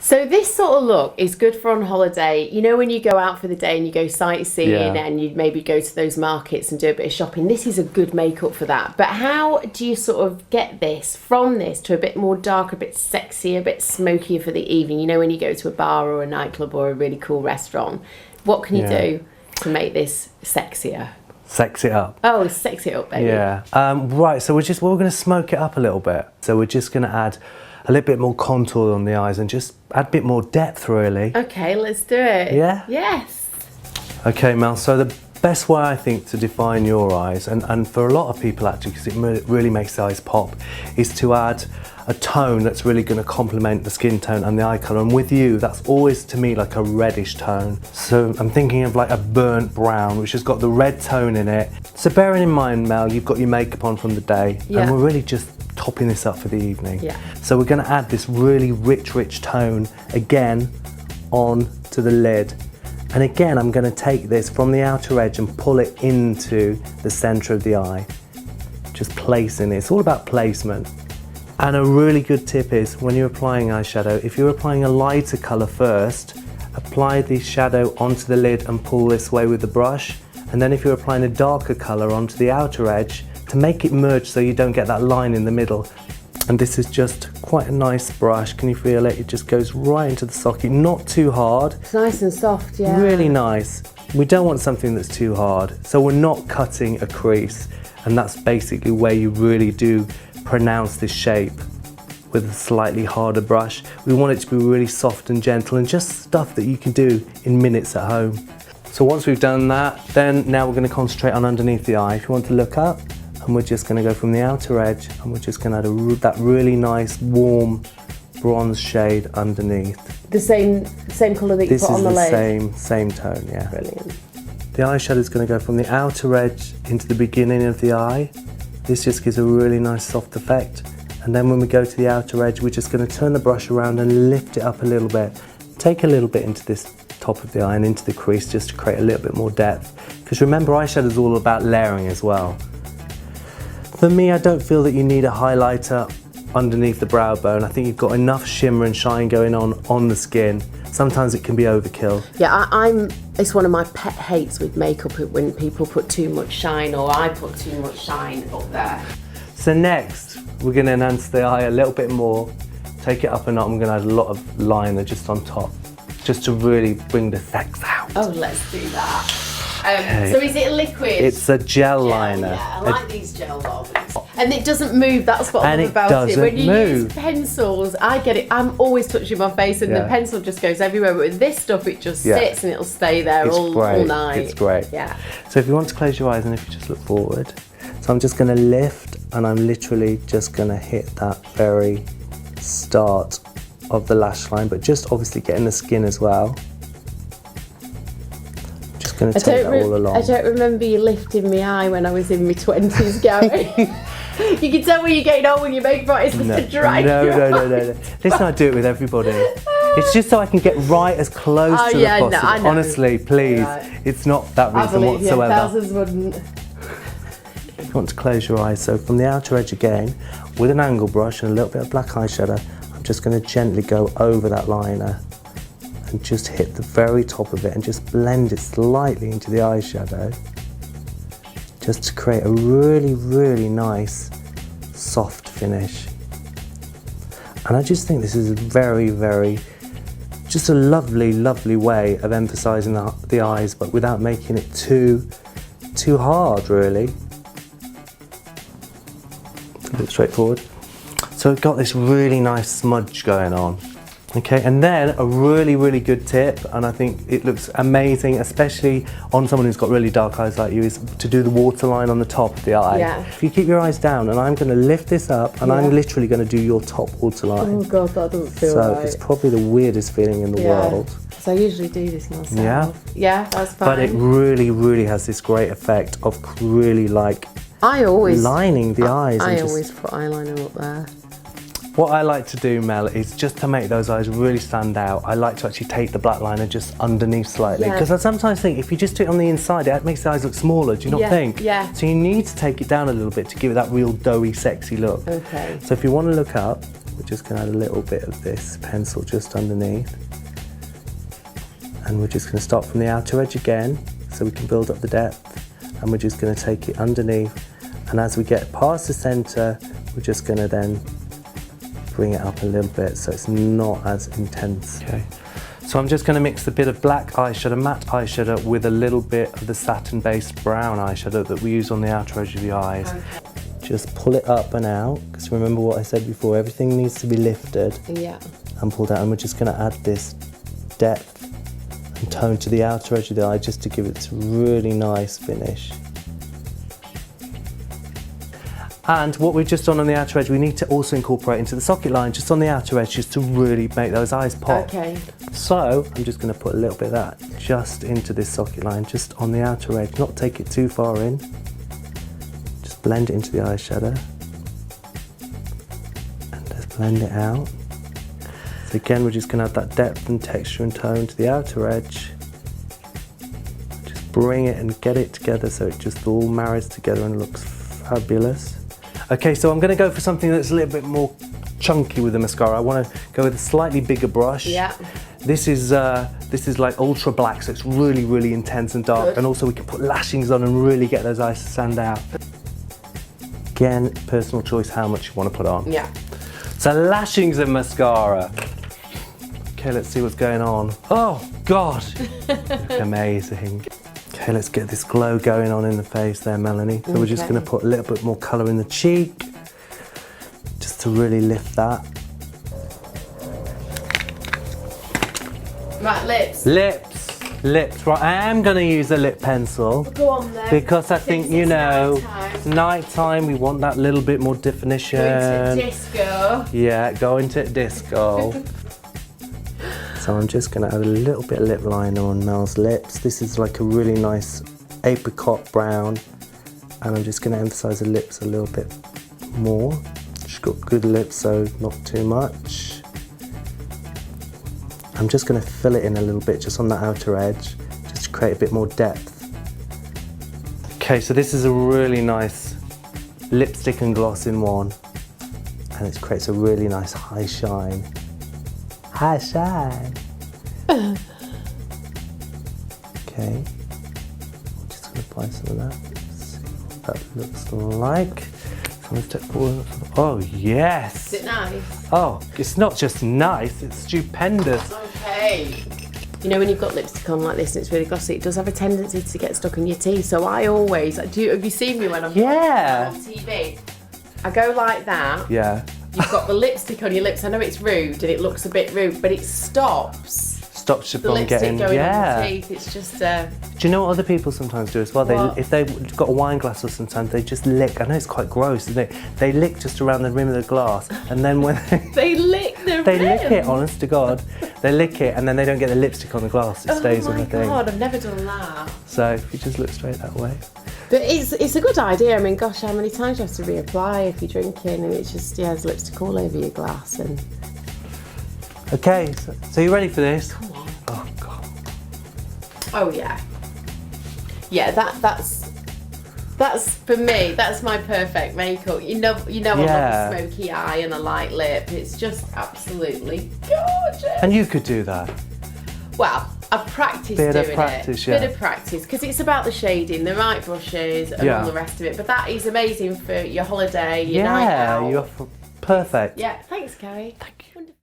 So this sort of look is good for on holiday. You know, when you go out for the day and you go sightseeing and you maybe go to those markets and do a bit of shopping, this is a good makeup for that. But how do you sort of get this from this to a bit more dark, a bit sexier, a bit smokier for the evening? You know, when you go to a bar or a nightclub or a really cool restaurant, what can you do to make this sexier? Sex it up. Oh, sex it up, baby. Yeah. Right, so we're going to smoke it up a little bit. So we're just going to add a little bit more contour on the eyes and just add a bit more depth, really. Okay, let's do it. Yeah? Yes. Okay, Mel, so the best way I think to define your eyes, and for a lot of people actually, because it really makes the eyes pop, is to add a tone that's really going to complement the skin tone and the eye colour. And with you, that's always to me like a reddish tone. So I'm thinking of like a burnt brown, which has got the red tone in it. So bearing in mind, Mel, you've got your makeup on from the day, and we're really just topping this up for the evening. Yeah. So we're going to add this really rich tone again on to the lid. And again, I'm going to take this from the outer edge and pull it into the centre of the eye. Just placing it. It's all about placement. And a really good tip is when you're applying eyeshadow, if you're applying a lighter colour first, apply the shadow onto the lid and pull this way with the brush. And then if you're applying a darker colour onto the outer edge, to make it merge so you don't get that line in the middle. And this is just quite a nice brush. Can you feel it? It just goes right into the socket, not too hard. It's nice and soft, yeah. Really nice. We don't want something that's too hard. So we're not cutting a crease. And that's basically where you really do pronounce this shape with a slightly harder brush. We want it to be really soft and gentle and just stuff that you can do in minutes at home. So once we've done that, then now we're going to concentrate on underneath the eye. If you want to look up, and we're just going to go from the outer edge and we're just going to add that really nice warm bronze shade underneath. The same colour that you put on the lid? This is the same tone, yeah. Brilliant. The eyeshadow is going to go from the outer edge into the beginning of the eye. This just gives a really nice soft effect. And then when we go to the outer edge, we're just going to turn the brush around and lift it up a little bit. Take a little bit into this top of the eye and into the crease just to create a little bit more depth. Because remember, eyeshadow is all about layering as well. For me, I don't feel that you need a highlighter underneath the brow bone. I think you've got enough shimmer and shine going on the skin. Sometimes it can be overkill. Yeah, it's one of my pet hates with makeup when people put too much shine, or I put too much shine up there. So next, we're going to enhance the eye a little bit more. Take it up a notch. I'm going to add a lot of liner just on top, just to really bring the sex out. Oh, let's do that. Okay. So is it a liquid? It's a gel liner. Yeah, I like these gel ones. And it doesn't move, that's what I love about it. Doesn't when you move. use pencils, I get it, I'm always touching my face and the pencil just goes everywhere, but with this stuff it just sits and it'll stay there all night. It's great. Yeah. So if you want to close your eyes and if you just look forward. So I'm just going to lift and I'm literally just going to hit that very start of the lash line, but just obviously getting the skin as well. Going to take that all along. I don't remember you lifting my eye when I was in my 20s, Gary. You can tell when you're getting old when your makeup artist is to drag No. Listen, I do it with everybody. It's just so I can get right as close to the possible. No, I know. Honestly, please. Right. It's not that reason whatsoever. Thousands wouldn't. You want to close your eyes, so from the outer edge again, with an angle brush and a little bit of black eyeshadow, I'm just going to gently go over that liner and just hit the very top of it and just blend it slightly into the eyeshadow, just to create a really nice soft finish. And I just think this is a very just a lovely way of emphasizing the eyes, but without making it too hard, really. A bit straightforward. So we've got this really nice smudge going on. Okay, and then a really good tip, and I think it looks amazing, especially on someone who's got really dark eyes like you, is to do the waterline on the top of the eye. Yeah. If you keep your eyes down, and I'm going to lift this up, and I'm literally going to do your top waterline. Oh God, that doesn't feel right. So it's probably the weirdest feeling in the world. So I usually do this myself. Yeah? Yeah, that's fine. But it really has this great effect of really like lining the eyes. I always put eyeliner up there. What I like to do, Mel, is just to make those eyes really stand out, I like to actually take the black liner just underneath slightly. Because I sometimes think if you just do it on the inside, it makes the eyes look smaller, do you not think? Yeah. So you need to take it down a little bit to give it that real doughy, sexy look. Okay. So if you want to look up, we're just going to add a little bit of this pencil just underneath. And we're just going to start from the outer edge again, so we can build up the depth. And we're just going to take it underneath. And as we get past the centre, we're just going to then bring it up a little bit so it's not as intense. Okay. So I'm just going to mix a bit of black eyeshadow, matte eyeshadow, with a little bit of the satin-based brown eyeshadow that we use on the outer edge of the eyes. Okay. Just pull it up and out, because remember what I said before, everything needs to be lifted and pulled out, and we're just going to add this depth and tone to the outer edge of the eye just to give it this really nice finish. And what we've just done on the outer edge, we need to also incorporate into the socket line just on the outer edge just to really make those eyes pop. Okay. So I'm just going to put a little bit of that just into this socket line, just on the outer edge, not take it too far in. Just blend it into the eyeshadow and just blend it out. So again, we're just going to add that depth and texture and tone to the outer edge. Just bring it and get it together so it just all marries together and looks fabulous. Okay, so I'm going to go for something that's a little bit more chunky with the mascara. I want to go with a slightly bigger brush. Yeah. This is like ultra black, so it's really, really intense and dark. Good. And also we can put lashings on and really get those eyes to stand out. Again, personal choice how much you want to put on. Yeah. So lashings and mascara. Okay, let's see what's going on. Oh God, look amazing. Okay, let's get this glow going on in the face there, Melanie. So we're just going to put a little bit more colour in the cheek, just to really lift that. Right, lips. Lips. Right, I am going to use a lip pencil. Go on then. Because I think, you know, it's night time, we want that little bit more definition. Going to disco. Yeah, going to disco. So I'm just going to add a little bit of lip liner on Mel's lips. This is like a really nice apricot brown. And I'm just going to emphasise the lips a little bit more. She's got good lips, so not too much. I'm just going to fill it in a little bit just on the outer edge, just to create a bit more depth. Okay, so this is a really nice lipstick and gloss in one. And it creates a really nice high shine. High shine. Okay, I'm just going to apply some of that. See what that looks like. So I'm going to step forward. Oh yes. Is it nice? Oh, it's not just nice, it's stupendous. Okay. You know when you've got lipstick on like this and it's really glossy, it does have a tendency to get stuck in your teeth. So I always, have you seen me when I'm on TV? I go like that. Yeah. You've got the lipstick on your lips. I know it's rude and it looks a bit rude, but it stops You the from lipstick getting, going on the teeth. It's just. Do you know what other people sometimes do as well? If they've got a wine glass or sometimes they just lick. I know it's quite gross, isn't it? They lick just around the rim of the glass, and then when they lick the they rim. lick it. Honest to God, they lick it, and then they don't get the lipstick on the glass. It stays on the thing. Oh my God, I've never done that. So if you just look straight that way. But it's a good idea. I mean, gosh, how many times you have to reapply if you're drinking, and it's just there's lipstick all over your glass and. Okay, so you ready for this? Come on. Oh God. Oh yeah. Yeah, that's for me. That's my perfect makeup. You know, I love a smoky eye and a light lip. It's just absolutely gorgeous. And you could do that. Well, I've practiced Bit doing of practice, it. yeah. Bit of practice, because it's about the shading, the right brushes, and all the rest of it. But that is amazing for your holiday, your night out. You're perfect. Yeah, thanks, Gary.